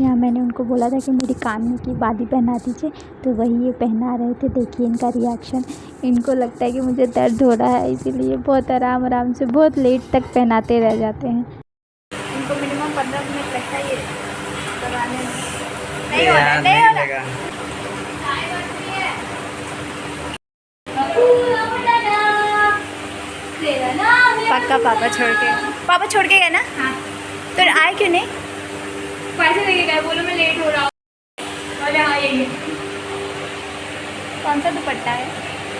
यहाँ मैंने उनको बोला था कि मेरी कान में की बाली पहना दीजिए, तो वही ये पहना रहे थे। देखिए इनका रिएक्शन, इनको लगता है कि मुझे दर्द हो रहा है, इसीलिए बहुत आराम आराम से बहुत लेट तक पहनाते रह जाते हैं। इनको मिनिमम 15 मिनट लगता है ये लगाने में। नहीं होगा। पक्का पापा छोड़ के गए ना? हाँ। तो आए क्यों नहीं? पैसे लेके गए, बोलो मैं लेट हो रहा हूँ। अरे हाँ यही है। कौन सा दुपट्टा है?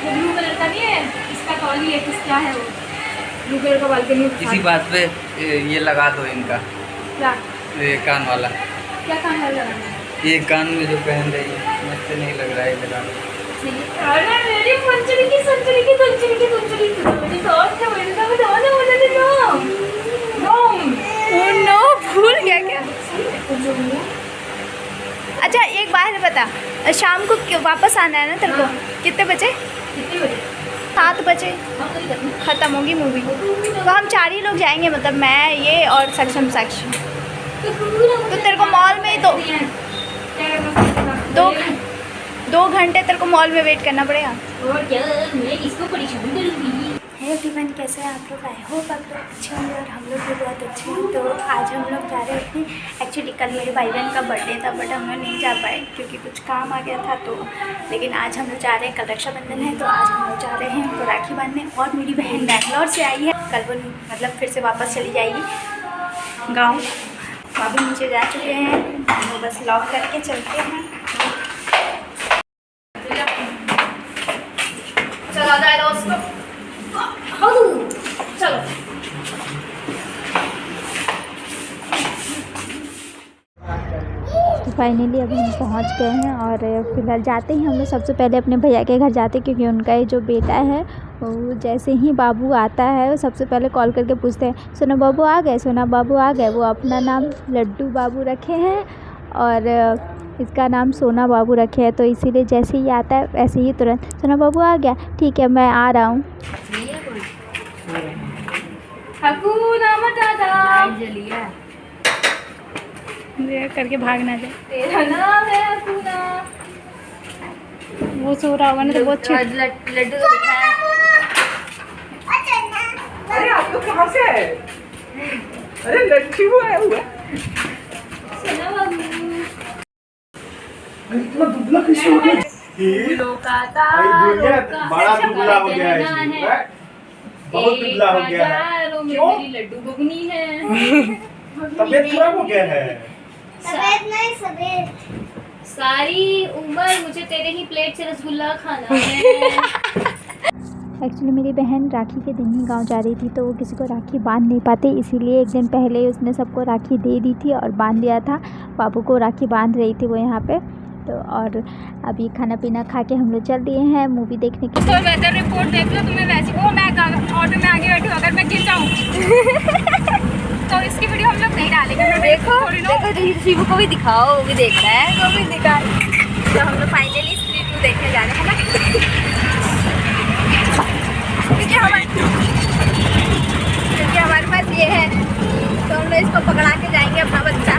वो ब्लू कलर का नहीं है, इसका कॉली है, किस क्या है वो ब्लू कलर का बालकनी। इसी बात पे ये लगा दो इनका। क्या? ये कान वाला। क्या कान वाला लगाना? ये कान में जो पहन रही है, मुझसे नहीं लग रहा है लगा दो। अरे मेरी पंचरी की संचरी की पंचरी की पंचरी की मेरी कौन सा बंदा बता दो मुझे तो नो नो भूल गया क्या? अच्छा एक बात बता, शाम को वापस आना है ना तेरे को? कितने बजे? 7 बजे ख़त्म होगी मूवी, तो हम 4 ही लोग जाएंगे, मतलब मैं ये और सक्षम साक्षी। तो तेरे को मॉल में ही दो घंटे तेरे को मॉल में वेट करना पड़ेगा। और क्या मैं इसको परेशान करूँगी। हे एवरीवन, कैसे हैं आप लोग? आई होप आप लोग अच्छे होंगे और हम लोग भी बहुत अच्छे हैं। तो आज हम लोग जा रहे थे, एक्चुअली कल मेरे भाई बहन का बर्थडे था, बट हम लोग नहीं जा पाए क्योंकि कुछ काम आ गया था। तो लेकिन आज हम लोग जा रहे हैं, कल रक्षाबंधन है, तो आज हम लोग जा रहे हैं उनको राखी बांधने। और मेरी बहन बैंगलोर से आई है, कल वो मतलब फिर से वापस चली जाएगी गाँव। अभी नीचे जा चुके हैं, हम लोग बस लॉक करके चलते हैं। चला जाए दोस्तों, चलो। तो फाइनली अभी हम पहुंच गए हैं और फिलहाल जाते ही हम लोग सबसे पहले अपने भैया के घर जाते हैं, क्योंकि उनका ये जो बेटा है वो जैसे ही बाबू आता है वो सबसे पहले कॉल करके पूछते हैं, सोना बाबू आ गए, सोना बाबू आ गए। वो अपना नाम लड्डू बाबू रखे हैं और इसका नाम सोना बाबू रखे हैं, तो इसीलिए जैसे ही आता है वैसे ही तुरंत सोना बाबू आ गया, ठीक है मैं आ रहा हूँ। करके भागना जाए, तेरा नाम है हकूना। वो सो रहा होगा ना, तो बहुत लड्डू तो दिखाया। अरे आप लोग कहाँ से है? अरे लड़की वो है हुआ। सोना बाबू इतना दुबला कैसे हो गया? बड़ा दुबला हो गया है, बहुत दुबला हो गया है। मेरी लड्डू बबनी है। तबीयत खराब हो गया है। सफेद नहीं सफेद, सारी उम्र मुझे तेरे ही प्लेट से रसगुल्ला खाना है। एक्चुअली मेरी बहन राखी के दिन ही गांव जा रही थी, तो वो किसी को राखी बांध नहीं पाते, इसीलिए एक दिन पहले ही उसने सबको राखी दे दी थी और बांध दिया था। बाबू को राखी बांध रही थी वो यहाँ पे। तो और अभी खाना पीना खा के हम लोग चल दिए हैं मूवी देखने के लिए। तो वेदर रिपोर्ट देख लो तुम्हें वैसे। वो मैं ऑटो में आगे बैठी हूँ, अगर मैं गिर जाऊँ तो इसकी वीडियो हम लोग नहीं डालेंगे। देखो शिवू को भी दिखाओ, वो भी देख रहा है, वो भी दिखा। तो हम लोग फाइनली स्ट्रीट व्यू देखने जा रहे हैं ना, क्योंकि हमारे पास ये है, तो हम लोग इसको पकड़ा के जाएंगे अपना बच्चा।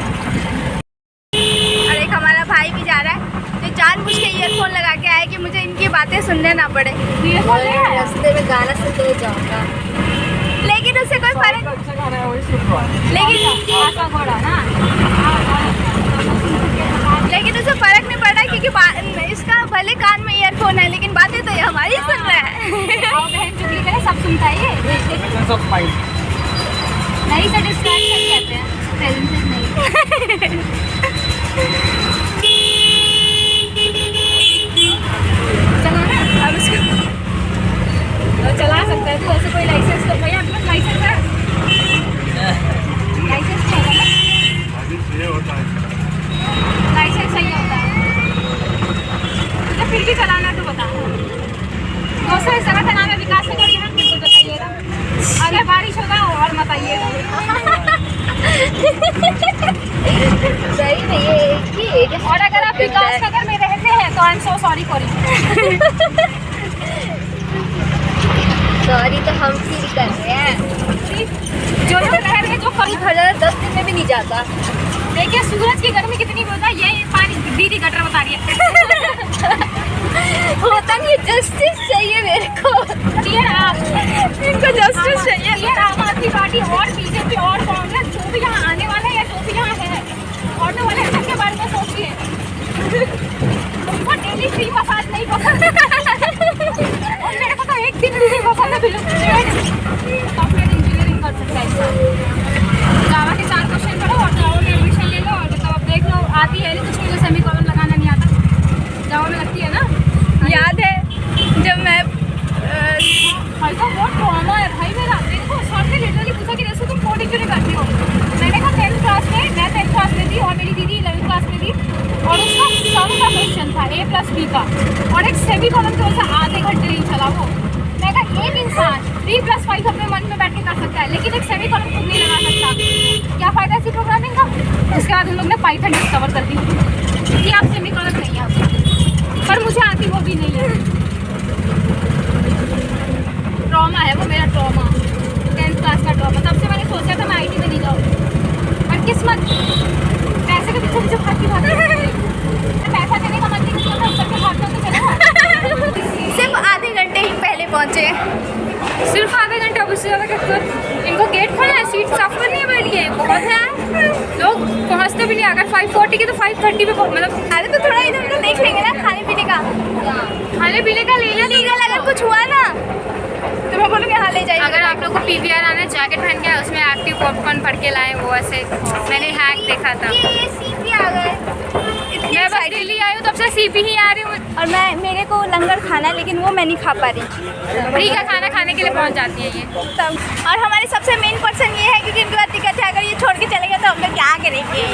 और एक हमारा भाई भी जा रहा है, जो जानबूझ के ईयरफोन लगा के आए कि मुझे इनकी बातें सुनने ना पड़े। रास्ते में गाना सुनते जाऊँगा, लेकिन उससे कोई फर्क, लेकिन उससे फर्क नहीं पड़ रहा, क्योंकि इसका भले कान में ईयरफोन है लेकिन बातें तो ये हमारी सुन रहा है। सब सुनता है ये, नहीं सेटिस्फैक्शन कहते हैं, प्रेजेंस नहीं। चला ना अब उसको चला सकता है तो ऐसे कोई लाइसेंस तो भैया आपके पास लाइसेंस है? लाइसेंस चाहिए होता है, लाइसेंस चाहिए होता है, तो फिर भी चलाना तो बता। दोस्तों इस जगह का नाम है विकास नगर, यहाँ बिल्कुल बताइएगा, अगर बारिश होगा और मत आइएगा। सही नहीं है, और अगर आप विकास नगर में रहते हैं तो I am so sorry for you. Sorry तो हम फील कर रहे हैं, जो लोग रह रहे हैं, जो कभी 10 दिन में भी नहीं जाता। देखिए सूरज की गर्मी कितनी होता है, ये पानी दीदी गटर बता रही है। होता नहीं, जस्टिस चाहिए मेरे को। Cheer up, इनको जस्टिस चाहिए। cheer up आपकी पार्टी और बीजेपी और कांग्रेस जो भी यहाँ आने वाला है या जो भी यहाँ है, ऑटो वाले सबके बारे में सोचिए। उनको डेली फ्री मसाज नहीं पसंद और मेरे को तो एक दिन फ्री मसाज है बिल्कुल। सॉफ्टवेयर इंजीनियरिंग कर सकता है, जावा के 4 क्वेश्चन पढ़ो और जावा में एडमिशन ले लो और मतलब अब देख लो आती है नहीं, कुछ मुझे सेमीकोलन लगाना नहीं आता, जावा में लगती है ना। याद है जब मैं भाई साहब बहुत ट्रॉमा है भाई मेरा। देखो सर ने लिटरली पूछा कि जैसे तुम कोडिंग क्यों नहीं करती हो, मैंने कहा 10th क्लास में, मैं 10th क्लास में थी और मेरी दीदी 11th क्लास में थी और उसका सम का क्वेश्चन था A+B का और एक सेमीकोलन थोड़ा सा आधे घंटे नहीं चला वो। मैं कहा एक इंसान 3+5 अपने मन में बैठ के कर सकता है लेकिन एक सेमीकोलन खुद नहीं लगा सकता, क्या फ़ायदा इसी प्रोग्रामिंग का। उसके बाद हम लोग ने पाइथन डिस्कवर कर दी कि आप सेमीकोलन नहीं आती, पर मुझे आती वो भी नहीं है। ट्रॉमा है वो मेरा, ट्रॉमा 10th क्लास का ट्रॉमा। तब से मैंने सोचा था मैं IT में नहीं जाऊँ, पर किस्मत पैसे के पीछे पीछे भागती पैसा देने का मन नहीं किया, सबके भागते तो चलो। सिर्फ आधे घंटे ही पहले पहुँचे, सिर्फ आधे घंटे, अब उससे ज़्यादा क्या। इनको गेट खोलना है, सीट साफ करनी है बैठ के, बहुत है लोग पहुँचते भी नहीं। अगर 5:40 की तो 5:30 पे मतलब। अरे तो थोड़ा इधर उधर देख लेंगे ना, खाने पीने का। खाने पीने का ले लें, लीगल अगर कुछ हुआ ना तो मैं बोलूँगी हाँ ले जाइए। अगर आप लोग को PVR आना है, जैकेट पहन के उसमें एक्टिव पॉपकॉर्न भर के लाए, वो ऐसे मैंने हैक देखा था। ये CP आ गए, इतनी मैं बस दिल्ली आई हूँ तब से CP ही आ रही हूँ। और मेरे को लंगर खाना है लेकिन वो मैं नहीं खा पा रही। फ्री का खाना खाने के लिए पहुँच जाती है ये तब और हमारे सबसे मेन पर्सन ये है क्योंकि इनके बाद दिक्कत है, अगर ये छोड़ के चले गए तो हम लोग क्या करेंगे।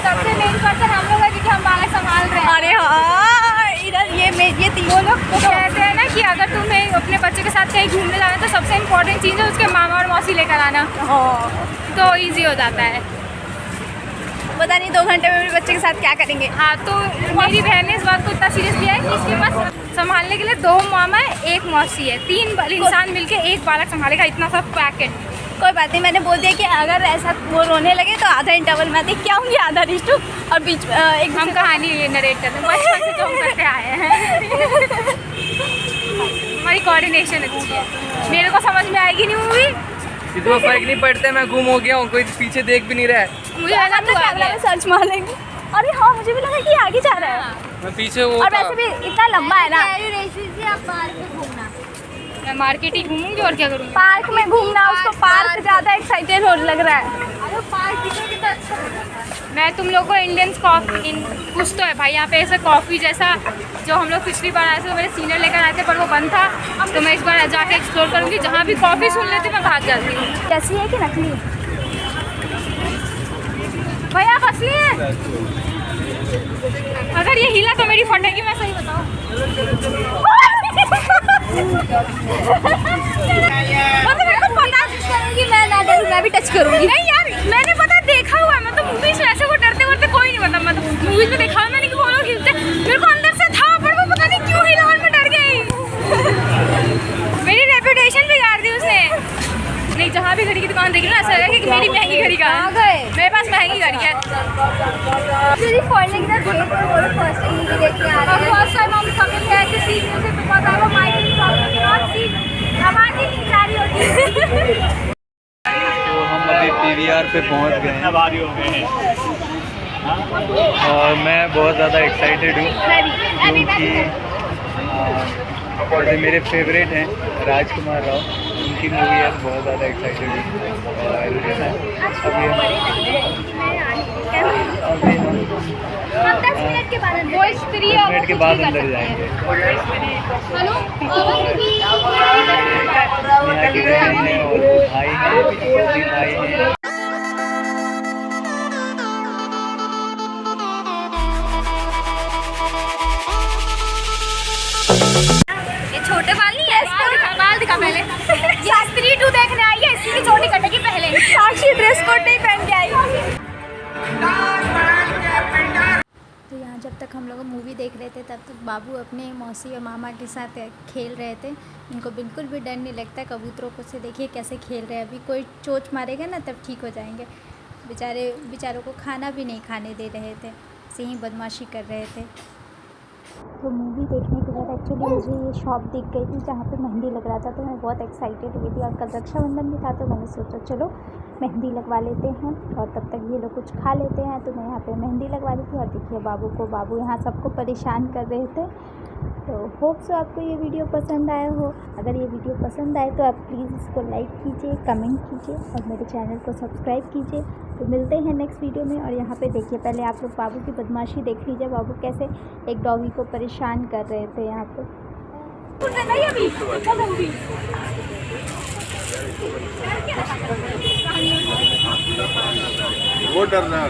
सबसे मेन पर्सन हम लोग है क्योंकि हम बालक संभाल रहे हैं। अरे हाँ, इधर ये तीनों लोग तो कहते हैं ना कि अगर तुम्हें अपने बच्चे के साथ कहीं घूमने जाना है तो सबसे इम्पोर्टेंट चीज़ है उसके मामा और मौसी लेकर आना, तो ईजी हो जाता है। पता नहीं 2 घंटे में मेरे बच्चे के साथ क्या करेंगे। हाँ, तो मेरी बहन ने इस बात को इतना सीरियस लिया है कि इसके पास संभालने के लिए 2 मामा है, 1 मौसी है, 3 इंसान मिलके एक बालक संभालेगा, इतना सब पैकेट। कोई बात नहीं, मैंने बोल दिया कि अगर ऐसा वो रोने लगे तो आधा इंटरवल में देख क्या होंगे, आधा रिश्तों और बीच एक हम कहानी ये नरेट करते हैं, बचपन से जो हम करते आए हैं। हमारी कोऑर्डिनेशन अच्छी है, मेरे को समझ में आएगी नहीं मूवी, इतना फर्क नहीं पड़ता, मैं गुम हो गया हूँ, कोई पीछे देख भी नहीं रहा है। मुझे लगा तू आ कैमरा गया। में सर्च मार लेंगे। अरे हाँ, मुझे भी लगा कि आगे जा रहा है मैं पीछे वो और वैसे भी इतना लंबा है ना। आप पार्क में घूमना, मैं मार्केट ही घूमूंगी और क्या करूँगी। पार्क में घूमना, उसको पार्क ज़्यादा एक्साइटेड हो लग रहा है। अरे पार्क कितना अच्छा है। मैं तुम लोग को इंडियंस कॉफ़ी कुछ तो है भाई यहाँ पे ऐसा कॉफ़ी जैसा, जो हम लोग पिछली बार आए थे तो मेरे सीनियर लेकर आए थे पर वो बंद था, तो मैं इस बार जाके एक्सप्लोर करूँगी। जहाँ भी कॉफ़ी सुन लेती मैं भाग जाती हूँ। कैसी है कि नकली? भाई आप असली हैं? अगर ये हिला तो मेरी फटेगी, मैं सही बताऊँ। मतलब मेरे को पता करूँगी, मैं ना डरूँ, मैं भी टच करूँगी। नहीं यार, मैंने पता देखा हुआ है, मतलब मूवीज में ऐसे को डरते वरते कोई नहीं, मतलब मूवीज में देखा मैंने कि वो लोग हिलते, मेरे को अंदर से था पर वो पता नहीं क्यों हिला और मैं डर गई। मेरी रेपुटेशन बिगाड़ दी उसने। नहीं, जहाँ भी घड़ी की दुकान देखी ना ऐसा लगा कि मेरी महंगी घड़ी का आ गए मेरे पास महंगी घड़ी है। तेरी फोड़ने की तरफ देख कर बोलो फर्स्ट टाइम मूवी देख के आ रहे हैं। फर्स्ट टाइम हम समझ गए कि सीट मुझे तो पता है वो माइक प्रॉब्लम के बाद सीट आवाज़ ही नहीं जा रही होती। तो हम अभी PVR पे पहुंच गए हैं भारी हो गए हैं। और मैं बहुत ज़्यादा एक्साइटेड हूँ क्योंकि जैसे मेरे फेवरेट हैं राजकुमार राव, उनकी मूवी है, बहुत ज़्यादा एक्साइटेड हूँ। और अभी हम 10 मिनट के बाद वो स्त्री 10 मिनट के बाद अंदर जाएंगे। हेलो नेहा की बहन है और भाई हैं, भी भाई हैं। ये छोटे बाल नहीं है, बाल दिखा पहले। ये स्त्री 2 देखने आई है, इसी की छोटी कटेगी पहले। साक्षी ड्रेस कोड नहीं पहन के आई। तो यहाँ जब तक हम लोग मूवी देख रहे थे तब तक बाबू अपने मौसी और मामा के साथ खेल रहे थे। इनको बिल्कुल भी डर नहीं लगता कबूतरों को से, देखिए कैसे खेल रहे हैं। अभी कोई चोंच मारेगा ना तब ठीक हो जाएंगे। बेचारों को खाना भी नहीं खाने दे रहे थे, ऐसे ही बदमाशी कर रहे थे। तो मूवी देखने के बाद एक्चुअली मुझे ये शॉप दिख गई थी जहाँ पे मेहंदी लग रहा था, तो मैं बहुत एक्साइटेड हुई थी। और कल रक्षाबंधन भी था तो मैंने सोचा चलो मेहंदी लगवा लेते हैं और तब तक ये लोग कुछ खा लेते हैं। तो मैं यहाँ पे मेहंदी लगवा ली थी और देखिए बाबू यहाँ सबको परेशान कर रहे थे। तो होप सो आपको ये वीडियो पसंद आया हो। अगर ये वीडियो पसंद आए तो आप प्लीज़ इसको लाइक कीजिए, कमेंट कीजिए और मेरे चैनल को सब्सक्राइब कीजिए। तो मिलते हैं नेक्स्ट वीडियो में। और यहाँ पे देखिए, पहले आप लोग बाबू की बदमाशी देख लीजिए, बाबू कैसे एक डॉगी को परेशान कर रहे थे यहाँ पे। वो डर रहा है,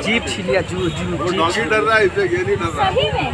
जीप छिलिया, वो डॉगी डर रहा है, इससे ये नहीं डर रहा। सही में